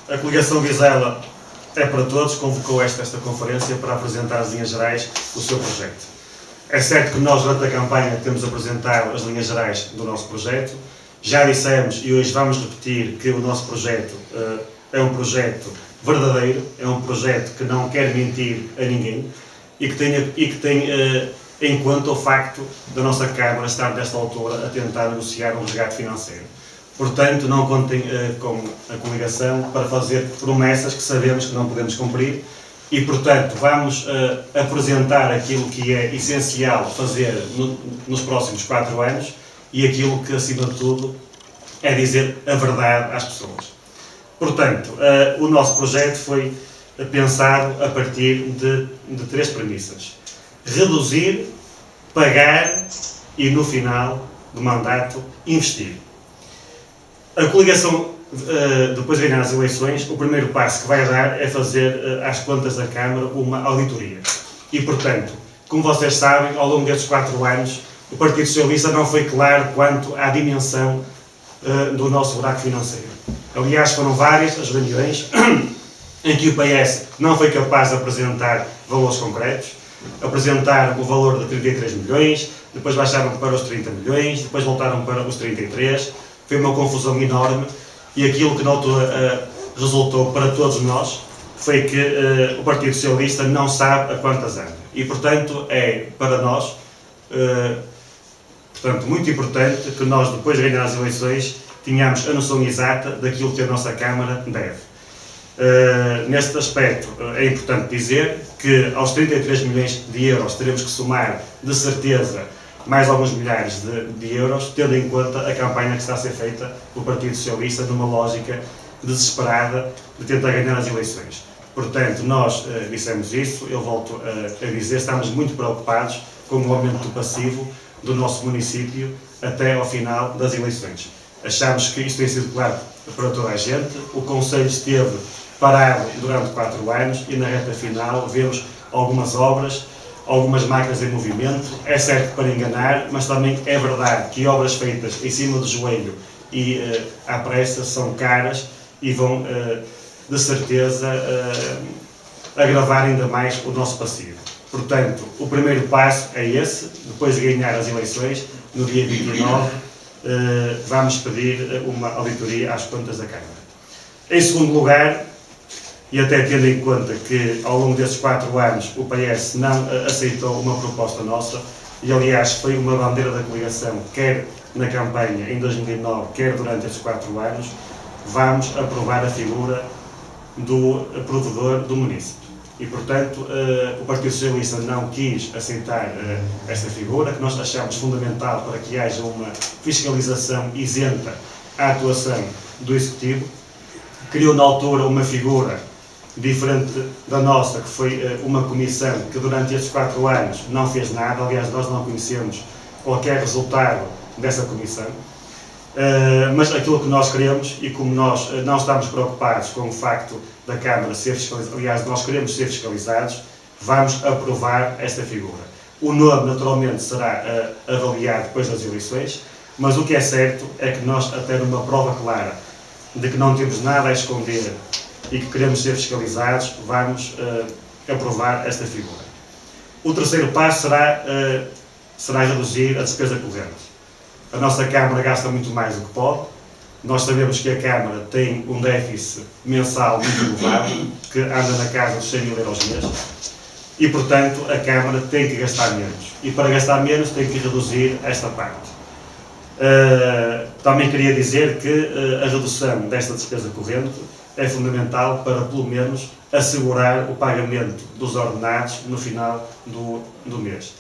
A coligação Vizela é para todos, convocou esta conferência para apresentar as linhas gerais do seu projeto. É certo que nós, durante a campanha, temos apresentado as linhas gerais do nosso projeto. Já dissemos, e hoje vamos repetir, que o nosso projeto é um projeto verdadeiro, é um projeto que não quer mentir a ninguém e que tem em conta o facto da nossa Câmara estar, nesta altura, a tentar negociar um resgate financeiro. Portanto, não contem com a coligação para fazer promessas que sabemos que não podemos cumprir e, portanto, vamos apresentar aquilo que é essencial fazer nos próximos 4 anos e aquilo que, acima de tudo, é dizer a verdade às pessoas. Portanto, o nosso projeto foi pensado a partir de 3 premissas. Reduzir, pagar e, no final do mandato, investir. A coligação, depois de ganhar as eleições, o primeiro passo que vai dar é fazer às contas da Câmara uma auditoria. E, portanto, como vocês sabem, ao longo destes 4 anos, o Partido Socialista não foi claro quanto à dimensão do nosso buraco financeiro. Aliás, foram várias as reuniões em que o PS não foi capaz de apresentar valores concretos, apresentaram o valor de 33 milhões, depois baixaram para os 30 milhões, depois voltaram para os 33, foi uma confusão enorme e aquilo que na altura resultou para todos nós foi que o Partido Socialista não sabe a quantas anda. E, portanto, é para nós muito importante que nós, depois de ganhar as eleições, tenhamos a noção exata daquilo que a nossa Câmara deve. Neste aspecto, é importante dizer que aos 33 milhões de euros teremos que somar, de certeza, mais alguns milhares de euros, tendo em conta a campanha que está a ser feita pelo Partido Socialista numa lógica desesperada de tentar ganhar as eleições. Portanto, nós dissemos isso, eu volto a dizer, estamos muito preocupados com o aumento do passivo do nosso município até ao final das eleições. Achamos que isto tem sido claro para toda a gente, o Conselho esteve parado durante 4 anos e na reta final vemos algumas obras, algumas máquinas em movimento. É certo para enganar, mas também é verdade que obras feitas em cima do joelho e à pressa são caras e vão, de certeza, agravar ainda mais o nosso passivo. Portanto, o primeiro passo é esse, depois de ganhar as eleições, no dia 29, vamos pedir uma auditoria às contas da Câmara. Em segundo lugar, e até tendo em conta que ao longo desses 4 anos o PS não aceitou uma proposta nossa, e aliás foi uma bandeira da coligação, quer na campanha em 2009, quer durante estes 4 anos, vamos aprovar a figura do provedor do município. E, portanto, o Partido Socialista não quis aceitar esta figura, que nós achamos fundamental para que haja uma fiscalização isenta à atuação do Executivo. Criou na altura uma figura diferente da nossa, que foi uma comissão que durante estes 4 anos não fez nada. Aliás, nós não conhecemos qualquer resultado dessa comissão. Mas aquilo que nós queremos, e como nós não estamos preocupados com o facto da Câmara ser fiscalizada, aliás, nós queremos ser fiscalizados, vamos aprovar esta figura. O nome, naturalmente, será avaliado depois das eleições, mas o que é certo é que nós, até numa prova clara de que não temos nada a esconder e que queremos ser fiscalizados, vamos aprovar esta figura. O terceiro passo será reduzir a despesa corrente. A nossa Câmara gasta muito mais do que pode. Nós sabemos que a Câmara tem um déficit mensal muito elevado, que anda na casa dos 100 mil euros mês, e, portanto, a Câmara tem que gastar menos. E para gastar menos tem que reduzir esta parte. Também queria dizer que a redução desta despesa corrente é fundamental para, pelo menos, assegurar o pagamento dos ordenados no final do mês.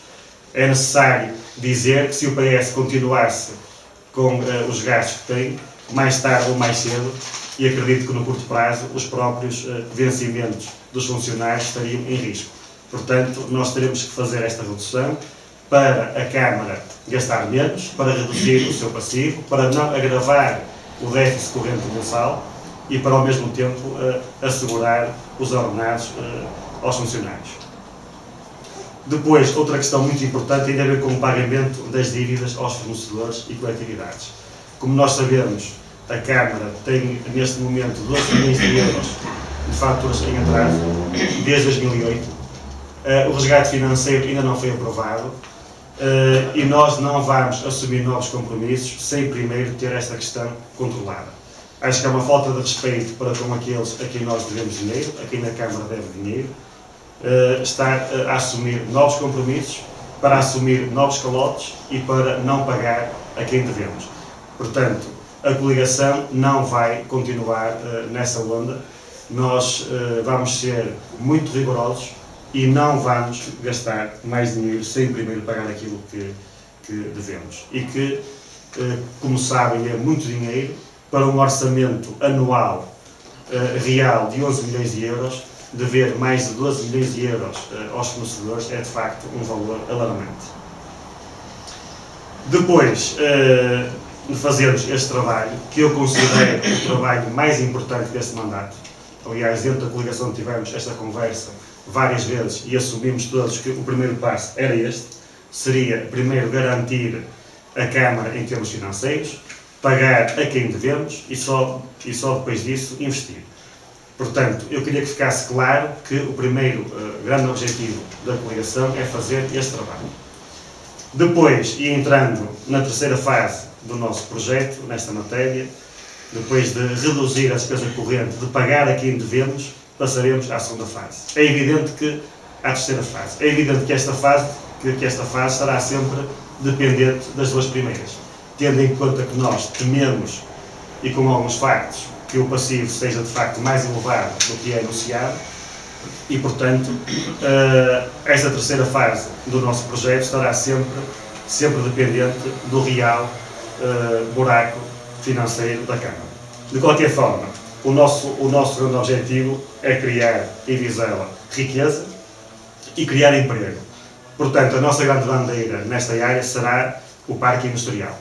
É necessário dizer que se o PS continuasse com os gastos que tem, mais tarde ou mais cedo, e acredito que no curto prazo, os próprios vencimentos dos funcionários estariam em risco. Portanto, nós teremos que fazer esta redução para a Câmara gastar menos, para reduzir o seu passivo, para não agravar o déficit corrente mensal e para, ao mesmo tempo, assegurar os ordenados aos funcionários. Depois, outra questão muito importante tem a ver com o pagamento das dívidas aos fornecedores e coletividades. Como nós sabemos, a Câmara tem neste momento 12 milhões de euros de faturas em atraso, desde 2008. O resgate financeiro ainda não foi aprovado e nós não vamos assumir novos compromissos sem primeiro ter esta questão controlada. Acho que é uma falta de respeito para com aqueles a quem nós devemos dinheiro, a quem a Câmara deve dinheiro, estar a assumir novos compromissos, para assumir novos calotes e para não pagar a quem devemos. Portanto, a coligação não vai continuar nessa onda. Nós vamos ser muito rigorosos e não vamos gastar mais dinheiro sem primeiro pagar aquilo que devemos. E que, como sabem, é muito dinheiro para um orçamento anual real de 11 milhões de euros, dever mais de 12 milhões de euros aos fornecedores é de facto um valor alarmante. Depois de fazermos este trabalho, que eu considero o trabalho mais importante deste mandato, aliás, dentro da coligação tivemos esta conversa várias vezes e assumimos todos que o primeiro passo era este, seria primeiro garantir a Câmara em termos financeiros, pagar a quem devemos e só depois disso investir. Portanto, eu queria que ficasse claro que o primeiro grande objetivo da coligação é fazer este trabalho. Depois, e entrando na terceira fase do nosso projeto, nesta matéria, depois de reduzir a despesa corrente, de pagar a quem devemos, passaremos à segunda fase. É evidente que à terceira fase. É evidente que esta fase estará sempre dependente das duas primeiras, tendo em conta que nós tememos, e com alguns factos, que o passivo seja de facto mais elevado do que é anunciado e, portanto, esta terceira fase do nosso projeto estará sempre dependente do real buraco financeiro da Câmara. De qualquer forma, o nosso grande objetivo é criar em Vizela riqueza e criar emprego. Portanto, a nossa grande bandeira nesta área será o parque industrial.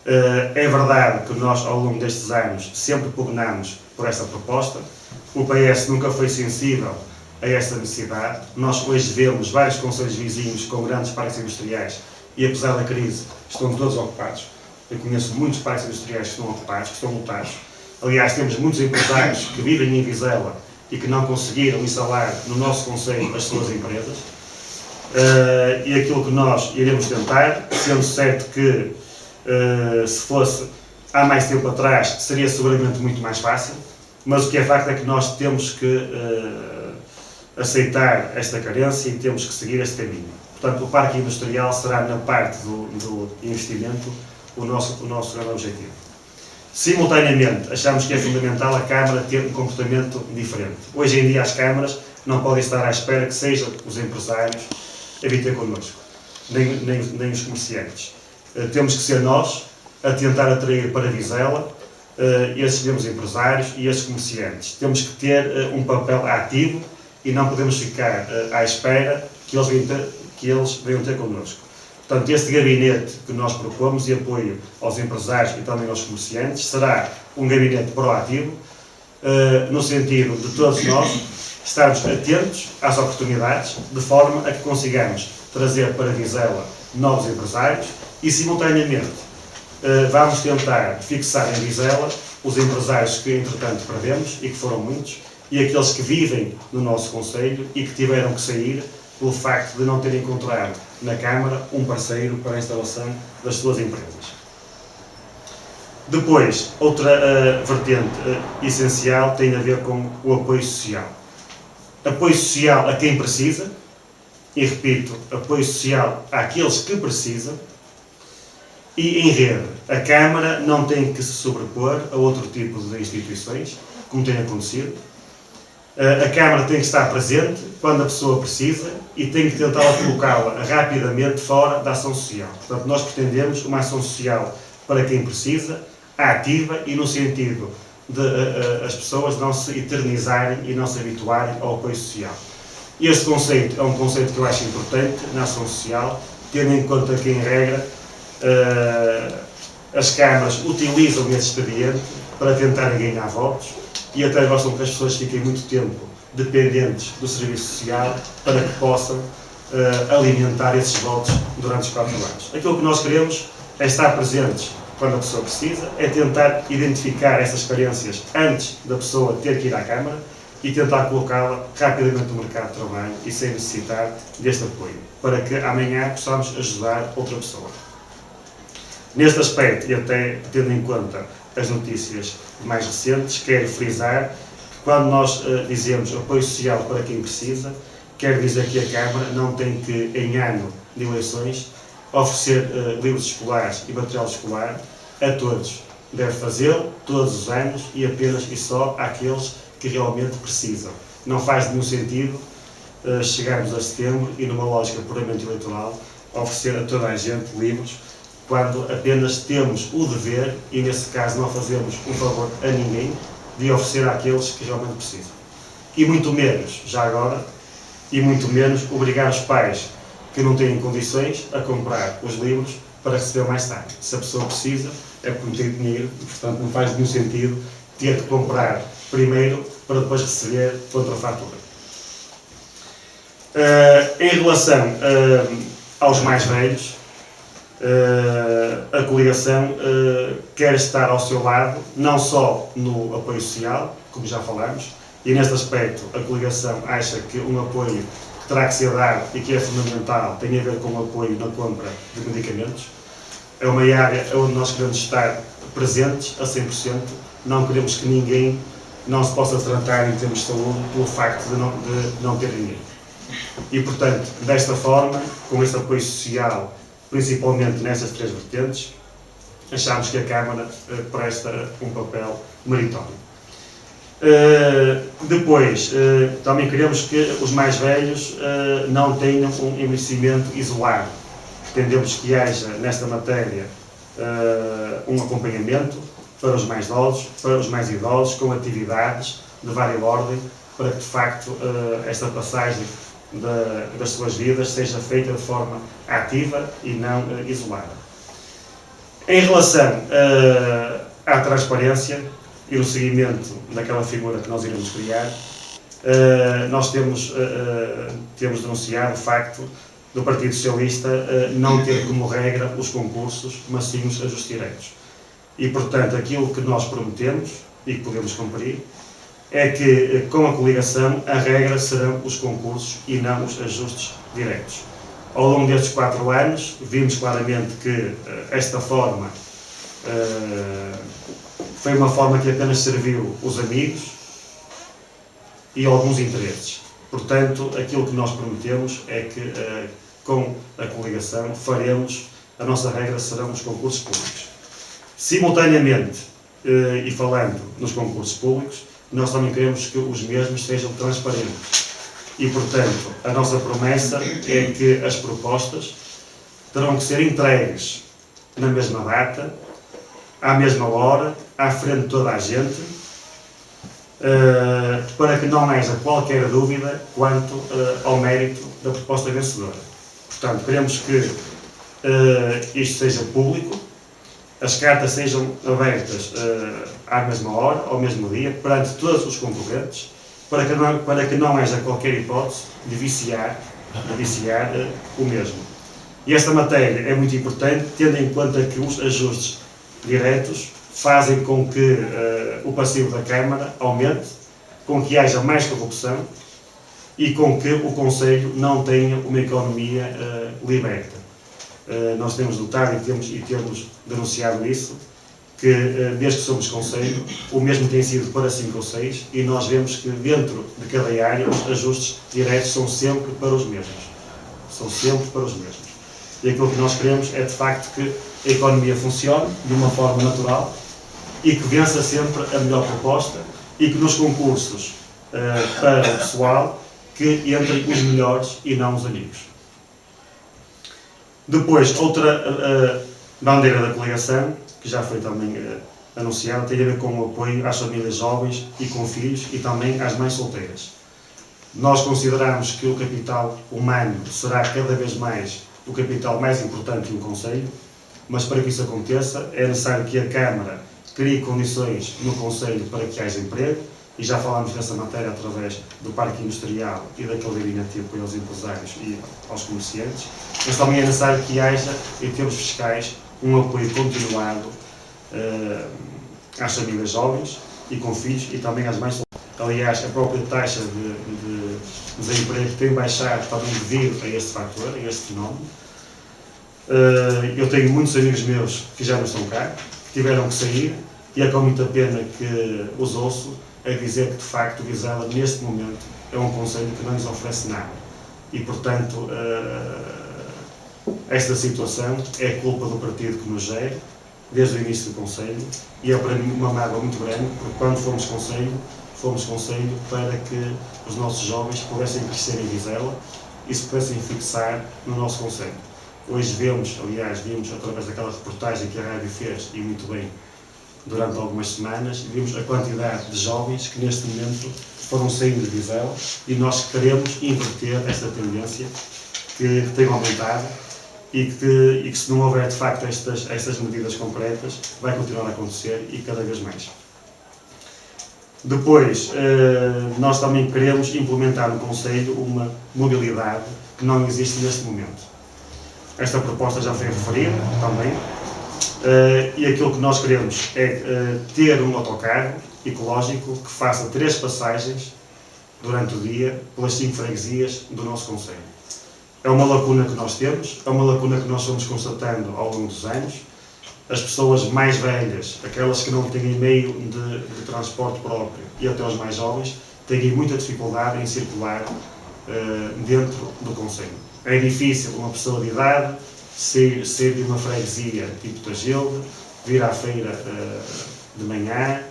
É verdade que nós, ao longo destes anos, sempre pugnamos por esta proposta. O PS nunca foi sensível a esta necessidade. Nós hoje vemos vários concelhos vizinhos com grandes parques industriais e, apesar da crise, estão todos ocupados. Eu conheço muitos parques industriais que estão ocupados, que estão lotados. Aliás, temos muitos empresários que vivem em Vizela e que não conseguiram instalar no nosso concelho as suas empresas. E aquilo que nós iremos tentar, sendo certo que se fosse há mais tempo atrás, seria seguramente muito mais fácil, mas o que é facto é que nós temos que aceitar esta carência e temos que seguir este caminho. Portanto, o parque industrial será, na parte do investimento, o nosso grande objetivo. Simultaneamente, achamos que é fundamental a Câmara ter um comportamento diferente. Hoje em dia, as câmaras não podem estar à espera que sejam os empresários a vir ter connosco, nem os comerciantes. Temos que ser nós a tentar atrair para Vizela esses mesmos empresários e esses comerciantes. Temos que ter um papel ativo e não podemos ficar à espera que eles venham ter connosco. Portanto, este gabinete que nós propomos de apoio aos empresários e também aos comerciantes será um gabinete proativo, no sentido de todos nós estarmos atentos às oportunidades, de forma a que consigamos trazer para Vizela novos empresários e, simultaneamente, vamos tentar fixar em Vizela os empresários que, entretanto, perdemos e que foram muitos, e aqueles que vivem no nosso concelho e que tiveram que sair pelo facto de não terem encontrado na Câmara um parceiro para a instalação das suas empresas. Depois, outra vertente essencial tem a ver com o apoio social. Apoio social a quem precisa, e repito, apoio social àqueles que precisam, e em rede. A Câmara não tem que se sobrepor a outro tipo de instituições, como tem acontecido. A Câmara tem que estar presente quando a pessoa precisa e tem que tentar colocá-la rapidamente fora da ação social. Portanto, nós pretendemos uma ação social para quem precisa, ativa e no sentido de as pessoas não se eternizarem e não se habituarem ao apoio social. Este conceito é um conceito que eu acho importante na ação social, tendo em conta que, em regra, as câmaras utilizam esse expediente para tentarem ganhar votos e até gostam que as pessoas fiquem muito tempo dependentes do serviço social para que possam alimentar esses votos durante os 4 anos. Aquilo que nós queremos é estar presentes quando a pessoa precisa, é tentar identificar essas carências antes da pessoa ter que ir à Câmara e tentar colocá-la rapidamente no mercado de trabalho e sem necessitar deste apoio, para que amanhã possamos ajudar outra pessoa. Neste aspecto, e até tendo em conta as notícias mais recentes, quero frisar que quando nós dizemos apoio social para quem precisa, quer dizer que a Câmara não tem que, em ano de eleições, oferecer livros escolares e material escolar a todos. Deve fazê-lo todos os anos e apenas e só àqueles que realmente precisam. Não faz nenhum sentido chegarmos a setembro e, numa lógica puramente eleitoral, oferecer a toda a gente livros quando apenas temos o dever, e nesse caso não fazemos um favor a ninguém, de oferecer àqueles que realmente precisam. E muito menos, já agora, e muito menos obrigar os pais que não têm condições a comprar os livros para receber mais tarde. Se a pessoa precisa, é porque não tem dinheiro e, portanto, não faz nenhum sentido ter que comprar primeiro para depois receber contra a fatura. Em relação aos mais velhos, a coligação quer estar ao seu lado, não só no apoio social, como já falamos, e neste aspecto a coligação acha que um apoio que terá que ser dado e que é fundamental tem a ver com o apoio na compra de medicamentos. É uma área onde nós queremos estar presentes a 100%, não queremos que ninguém não se possa tratar em termos de saúde pelo facto de não ter dinheiro. E, portanto, desta forma, com este apoio social, principalmente nessas três vertentes, achamos que a Câmara presta um papel meritório. Depois, também queremos que os mais velhos não tenham um envelhecimento isolado. Pretendemos que haja, nesta matéria, um acompanhamento para os mais idosos, com atividades de vária ordem, para que, de facto, esta passagem das suas vidas seja feita de forma ativa e não isolada. Em relação à transparência e no seguimento daquela figura que nós iremos criar, nós temos denunciado o facto do Partido Socialista não ter como regra os concursos, mas sim os ajustes diretos. E, portanto, aquilo que nós prometemos e que podemos cumprir é que, com a coligação, a regra serão os concursos e não os ajustes diretos. Ao longo destes 4 anos, vimos claramente que esta forma foi uma forma que apenas serviu os amigos e alguns interesses. Portanto, aquilo que nós prometemos é que, com a coligação, a nossa regra serão os concursos públicos. Simultaneamente, e falando nos concursos públicos, nós também queremos que os mesmos sejam transparentes. E, portanto, a nossa promessa é que as propostas terão que ser entregues na mesma data, à mesma hora, à frente de toda a gente, para que não haja qualquer dúvida quanto ao mérito da proposta vencedora. Portanto, queremos que isto seja público, as cartas sejam abertas à mesma hora, ao mesmo dia, perante todos os concorrentes, para que não haja qualquer hipótese de viciar o mesmo. E esta matéria é muito importante, tendo em conta que os ajustes diretos fazem com que o passivo da Câmara aumente, com que haja mais corrupção e com que o Conselho não tenha uma economia liberta. Nós temos notado e temos denunciado isso, que desde que somos Conselho, o mesmo tem sido para 5 ou 6, e nós vemos que dentro de cada área os ajustes diretos são sempre para os mesmos. São sempre para os mesmos. E aquilo que nós queremos é, de facto, que a economia funcione de uma forma natural e que vença sempre a melhor proposta e que nos concursos para o pessoal que entrem os melhores e não os amigos. Depois, outra bandeira da coligação, que já foi também anunciada, tem a ver com o apoio às famílias jovens e com filhos e também às mães solteiras. Nós consideramos que o capital humano será cada vez mais o capital mais importante de um Conselho, mas para que isso aconteça é necessário que a Câmara crie condições no Conselho para que haja emprego, e já falámos dessa matéria através do Parque Industrial e daquele gabinete de apoio aos empresários e aos comerciantes, mas também é necessário que haja, em termos fiscais, um apoio continuado às famílias jovens e com filhos e também às mães. Aliás, a própria taxa de desemprego tem baixado também devido a este fator, a este fenómeno. Eu tenho muitos amigos meus que já não estão cá, que tiveram que sair, e é com muita pena que os ouço a dizer que, de facto, o Vizela, neste momento, é um concelho que não lhes oferece nada. E, portanto, esta situação é culpa do partido que nos gera, desde o início do concelho, e é para mim uma mágoa muito grande, porque quando fomos concelho para que os nossos jovens pudessem crescer em Vizela e se pudessem fixar no nosso concelho. Hoje vimos através daquela reportagem que a rádio fez, e muito bem, durante algumas semanas, vimos a quantidade de jovens que neste momento foram saindo de Vizela, e nós queremos inverter esta tendência que tem aumentado e que se não houver de facto estas medidas concretas, vai continuar a acontecer e cada vez mais. Depois, nós também queremos implementar no Conselho uma mobilidade que não existe neste momento. Esta proposta já foi referida também, e aquilo que nós queremos é ter um autocarro ecológico que faça 3 passagens durante o dia pelas 5 freguesias do nosso Conselho. É uma lacuna que nós temos, é uma lacuna que nós fomos constatando ao longo dos anos. As pessoas mais velhas, aquelas que não têm meio de transporte próprio, e até os mais jovens, têm muita dificuldade em circular dentro do concelho. É difícil uma pessoa de idade sair de uma freguesia tipo Tagilde, vir à feira de manhã,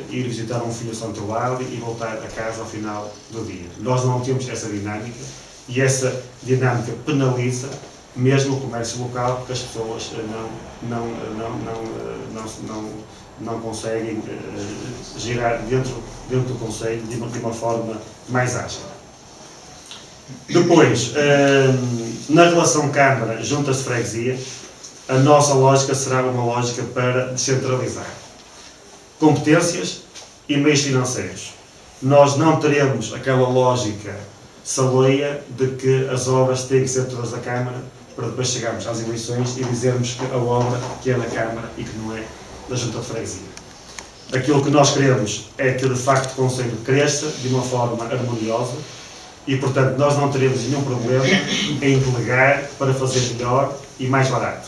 ir visitar um filho santuário e voltar a casa ao final do dia. Nós não temos essa dinâmica, e essa dinâmica penaliza mesmo o comércio local, porque as pessoas não conseguem girar dentro do concelho de uma forma mais ágil. Depois, na relação Câmara juntas de freguesia, a nossa lógica será uma lógica para descentralizar competências e meios financeiros. Nós não teremos aquela lógica saloia de que as obras têm que ser todas da Câmara, para depois chegarmos às eleições e dizermos que a obra que é da Câmara e que não é da Junta de Freguesia. Aquilo que nós queremos é que, de facto, o Concelho cresça de uma forma harmoniosa e, portanto, nós não teremos nenhum problema em delegar para fazer melhor e mais barato.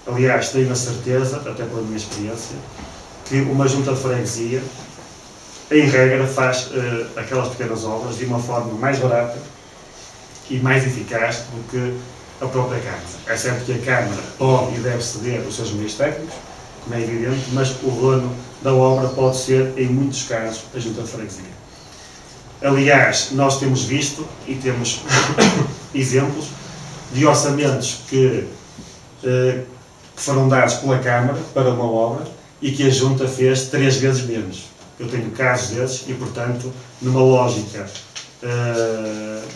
Aliás, tenho a certeza, até pela minha experiência, que uma Junta de Freguesia, em regra, faz aquelas pequenas obras de uma forma mais barata e mais eficaz do que a própria Câmara. É certo que a Câmara pode e deve ceder os seus meios técnicos, como é evidente, mas o dono da obra pode ser, em muitos casos, a Junta de Freguesia. Aliás, nós temos visto e temos exemplos de orçamentos que foram dados pela Câmara para uma obra e que a Junta fez 3 vezes menos. Eu tenho casos desses e, portanto, numa lógica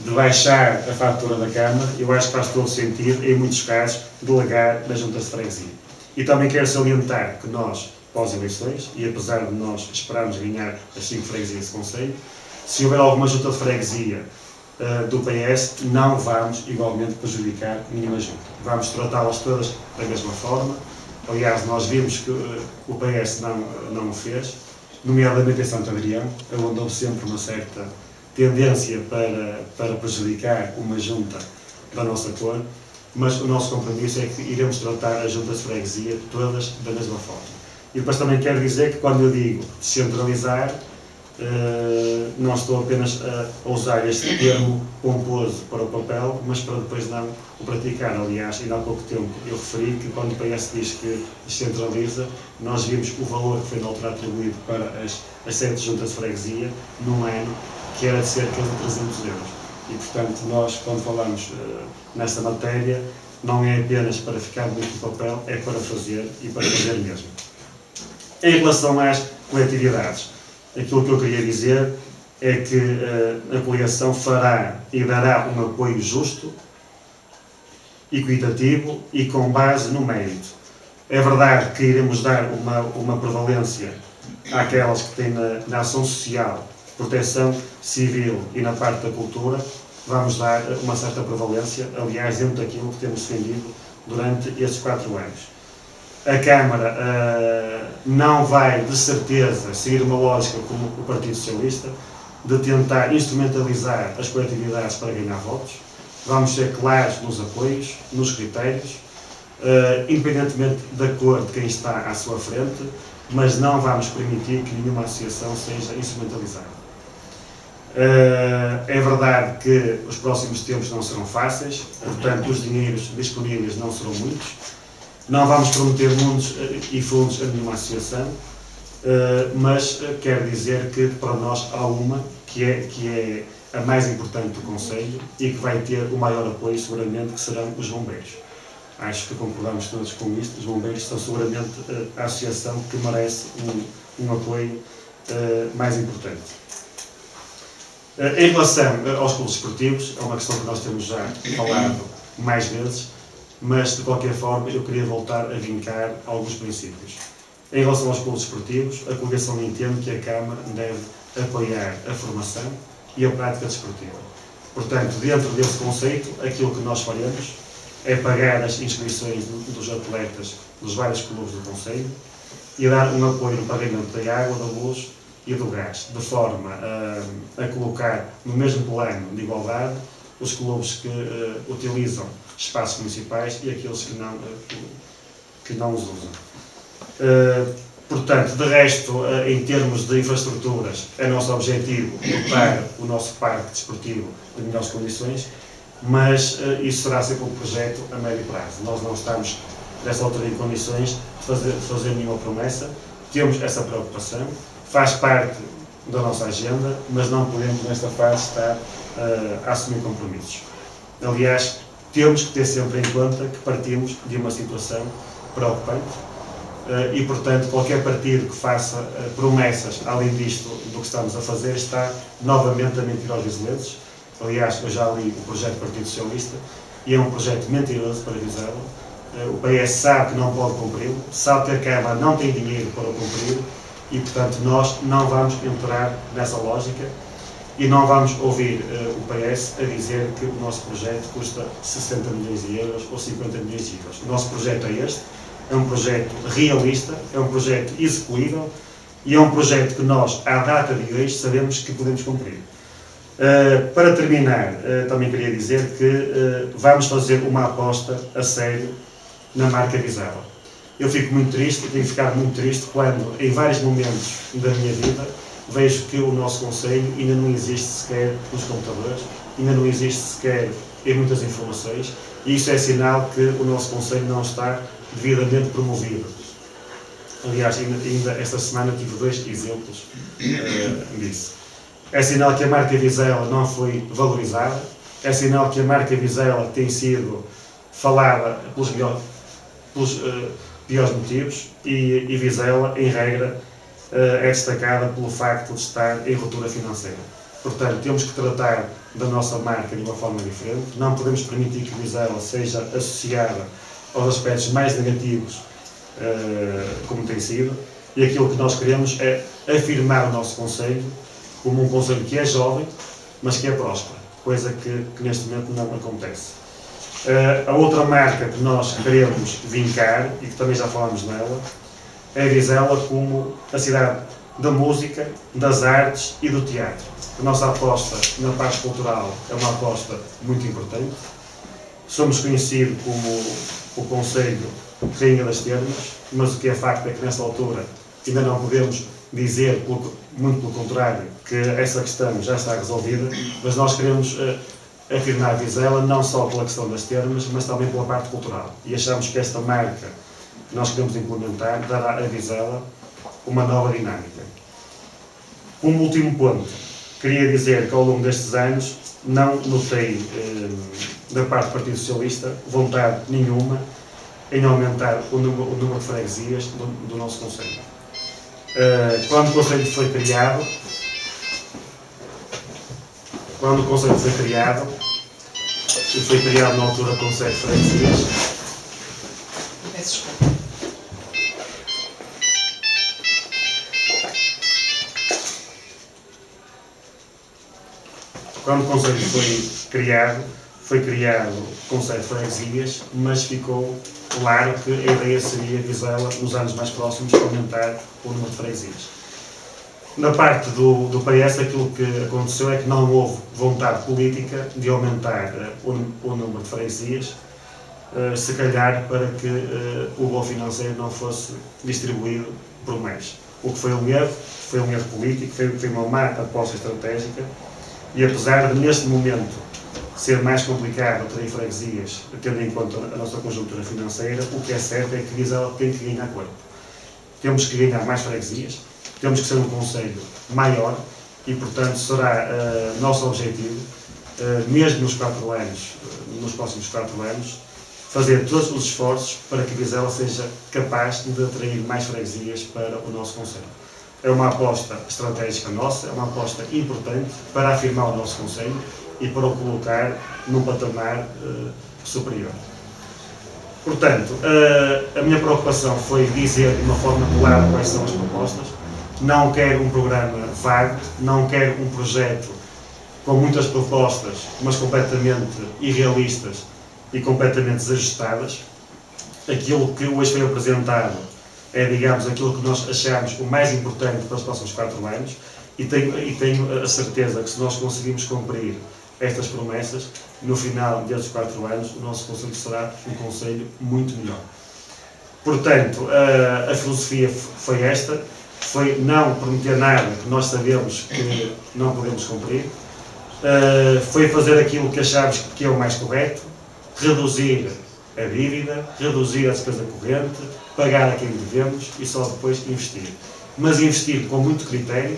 de baixar a fatura da Câmara, eu acho que faz todo sentido, em muitos casos, delegar nas juntas de freguesia. E também quero salientar que nós, pós-eleições, e apesar de nós esperarmos ganhar as 5 freguesias de concelho, se houver alguma junta de freguesia do PS, não vamos igualmente prejudicar nenhuma junta. Vamos tratá-las todas da mesma forma. Aliás, nós vimos que o PS não o fez, nomeadamente em Santo Adrião, onde houve sempre uma certa tendência para prejudicar uma junta da nossa cor, mas o nosso compromisso é que iremos tratar as juntas de freguesia todas da mesma forma. E depois também quero dizer que quando eu digo descentralizar, não estou apenas a usar este termo pomposo para o papel, mas para depois não o praticar. Aliás, ainda há pouco tempo eu referi que quando o PS diz que descentraliza, nós vimos o valor que foi na altura atribuído para as 7 juntas de freguesia num ano, que era de cerca de 300 euros. E, portanto, nós, quando falamos nesta matéria, não é apenas para ficar bonito no papel, é para fazer e para fazer mesmo. Em relação às coletividades, aquilo que eu queria dizer é que a coligação fará e dará um apoio justo, equitativo e com base no mérito. É verdade que iremos dar uma prevalência àquelas que têm na ação social, proteção civil e na parte da cultura, vamos dar uma certa prevalência, aliás, dentro daquilo que temos defendido durante estes 4 anos. A Câmara não vai, de certeza, seguir uma lógica como o Partido Socialista, de tentar instrumentalizar as coletividades para ganhar votos. Vamos ser claros nos apoios, nos critérios, independentemente da cor de quem está à sua frente, mas não vamos permitir que nenhuma associação seja instrumentalizada. É verdade que os próximos tempos não serão fáceis, portanto os dinheiros disponíveis não serão muitos. Não vamos prometer mundos e fundos a nenhuma associação, mas quero dizer que para nós há uma que é a mais importante do Conselho e que vai ter o maior apoio seguramente, que serão os bombeiros. Acho que concordamos todos com isto. Os bombeiros são seguramente a associação que merece um apoio mais importante. Em relação aos clubes esportivos, é uma questão que nós temos já falado mais vezes, mas de qualquer forma eu queria voltar a vincar alguns princípios. Em relação aos clubes esportivos, a coligação entende que a Câmara deve apoiar a formação e a prática desportiva. Portanto, dentro desse conceito, aquilo que nós faremos é pagar as inscrições dos atletas dos vários clubes do Conselho e dar um apoio no pagamento da água, da luz e do gás, de forma a colocar no mesmo plano de igualdade os clubes que utilizam espaços municipais e aqueles que não os usam. Portanto, de resto, em termos de infraestruturas, é nosso objetivo dotar o nosso parque desportivo de melhores condições, mas isso será sempre um projeto a médio prazo. Nós não estamos, nessa altura, em condições de fazer nenhuma promessa, temos essa preocupação, faz parte da nossa agenda, mas não podemos, nesta fase, estar a assumir compromissos. Aliás, temos que ter sempre em conta que partimos de uma situação preocupante e, portanto, qualquer partido que faça promessas, além disto, do que estamos a fazer, está novamente a mentir aos vizelenses. Aliás, eu já li o projeto do Partido Socialista e é um projeto mentiroso para Vizela. O PS sabe que não pode cumpri-lo, sabe que a Câmara não tem dinheiro para o cumprir e, portanto, nós não vamos entrar nessa lógica e não vamos ouvir o PS a dizer que o nosso projeto custa 60 milhões de euros ou 50 milhões de euros. O nosso projeto é este, é um projeto realista, é um projeto execuível e é um projeto que nós, à data de hoje, sabemos que podemos cumprir. Para terminar, também queria dizer que vamos fazer uma aposta a sério na marca Vizela. Eu fico muito triste, tenho ficado muito triste quando, em vários momentos da minha vida, vejo que o nosso Conselho ainda não existe sequer nos computadores, ainda não existe sequer em muitas informações, e isso é sinal que o nosso Conselho não está devidamente promovido. Aliás, ainda esta semana tive 2 exemplos disso. É sinal que a marca Vizela não foi valorizada, é sinal que a marca Vizela tem sido falada pelos piores motivos e Vizela, em regra, é destacada pelo facto de estar em ruptura financeira. Portanto, temos que tratar da nossa marca de uma forma diferente, não podemos permitir que Vizela seja associada aos aspectos mais negativos como tem sido, e aquilo que nós queremos é afirmar o nosso Conselho como um Conselho que é jovem, mas que é próspero, coisa que neste momento não acontece. A outra marca que nós queremos vincar, e que também já falámos nela, é Vizela como a cidade da música, das artes e do teatro. A nossa aposta na parte cultural é uma aposta muito importante. Somos conhecidos como o Conselho Rainha das Termas, mas o que é facto é que nesta altura ainda não podemos dizer, muito pelo contrário, que essa questão já está resolvida, mas nós queremos afirmar Vizela não só pela questão das termas, mas também pela parte cultural. E achamos que esta marca que nós queremos implementar dará a Vizela uma nova dinâmica. Como último ponto, queria dizer que ao longo destes anos não notei da parte do Partido Socialista vontade nenhuma em aumentar o número de freguesias do nosso Conselho. Quando o Conselho foi criado, e foi criado na altura com 7 freguesias. Quando o Conselho foi criado com 7 freguesias, mas ficou com claro que a ideia seria, Vizela, nos anos mais próximos, aumentar o número de freguesias. Na parte do PS, aquilo que aconteceu é que não houve vontade política de aumentar o número de freguesias, se calhar para que o bolo financeiro não fosse distribuído por mês. O que foi um erro político, foi uma má aposta estratégica, e apesar de, neste momento, ser mais complicado atrair freguesias, tendo em conta a nossa conjuntura financeira, o que é certo é que Vizela tem que ganhar corpo. Temos que ganhar mais freguesias, temos que ser um concelho maior e, portanto, será nosso objetivo, mesmo nos próximos 4 anos, fazer todos os esforços para que Vizela seja capaz de atrair mais freguesias para o nosso concelho. É uma aposta estratégica nossa, é uma aposta importante para afirmar o nosso concelho e para o colocar num patamar superior. Portanto, a minha preocupação foi dizer de uma forma clara quais são as propostas. Não quero um programa vago, não quero um projeto com muitas propostas, mas completamente irrealistas e completamente desajustadas. Aquilo que hoje foi apresentado é, digamos, aquilo que nós achamos o mais importante para os próximos 4 anos e tenho a certeza que se nós conseguirmos cumprir estas promessas, no final destes 4 anos, o nosso concelho será um concelho muito melhor. Portanto, a filosofia foi esta, foi não prometer nada que nós sabemos que não podemos cumprir, foi fazer aquilo que achamos que é o mais correto, reduzir a dívida, reduzir a despesa corrente, pagar a quem devemos e só depois investir. Mas investir com muito critério,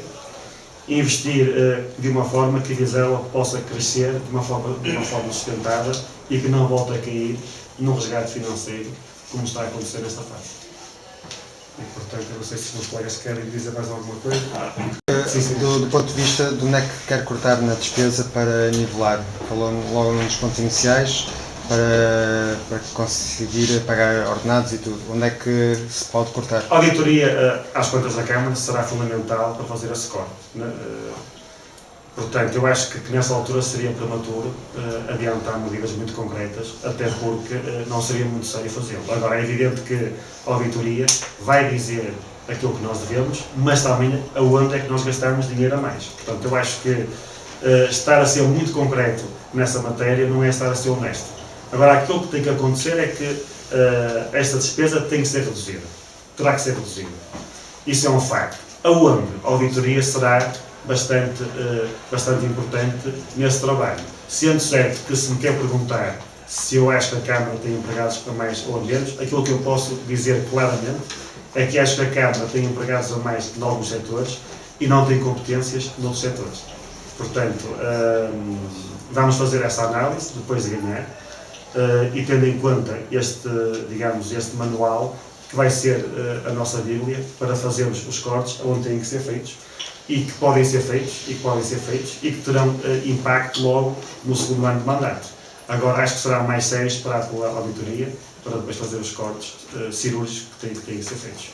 investir de uma forma que Vizela possa crescer de uma forma sustentada e que não volte a cair num resgate financeiro, como está a acontecer nesta fase. E, portanto, eu não sei se os meus colegas querem dizer mais alguma coisa. Sim. Do ponto de vista de onde é que quer cortar na despesa para nivelar, falou logo nos pontos iniciais, para conseguir pagar ordenados e tudo, onde é que se pode cortar? A auditoria às contas da Câmara será fundamental para fazer esse corte. Portanto, eu acho que nessa altura seria prematuro adiantar medidas muito concretas, até porque não seria muito sério fazê-lo. Agora, é evidente que a auditoria vai dizer aquilo que nós devemos, mas também aonde é que nós gastamos dinheiro a mais. Portanto, eu acho que estar a ser muito concreto nessa matéria não é estar a ser honesto. Agora, aquilo que tem que acontecer é que esta despesa tem que ser reduzida. Terá que ser reduzida. Isso é um facto. Aonde a auditoria será bastante importante nesse trabalho. Sendo certo que se me quer perguntar se eu acho que a Câmara tem empregados a mais ou a menos, aquilo que eu posso dizer claramente é que acho que a Câmara tem empregados a mais em alguns setores e não tem competências noutros setores. Portanto, vamos fazer essa análise depois de ganhar e tendo em conta este manual que vai ser a nossa Bíblia para fazermos os cortes onde têm que ser feitos e que podem ser feitos e que terão impacto logo no segundo ano de mandato. Agora acho que será mais sério esperar pela auditoria para depois fazer os cortes cirúrgicos que têm que ser feitos.